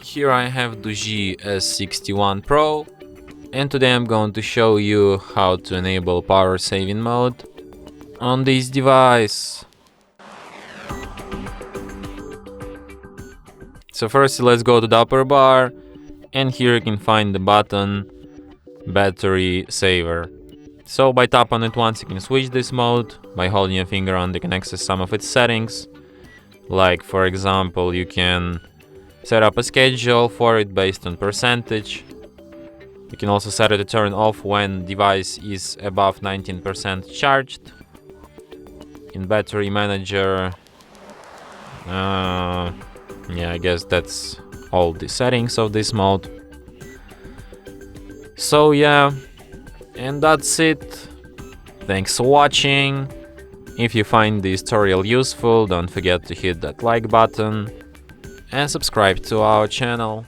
Here I have DOOGEE S61 Pro, and today I'm going to show you how to enable power saving mode on this device. So first let's go to the upper bar, and here you can find the button battery saver. So by tap on it once you can switch this mode. By holding your finger on, you can access some of its settings. Like for example, you can set up a schedule for it based on percentage. You can also set it to turn off when device is above 19% charged. In battery manager, yeah, I guess that's all the settings of this mode. So yeah, and that's it. Thanks for watching. If you find this tutorial useful, don't forget to hit that like button and subscribe to our channel.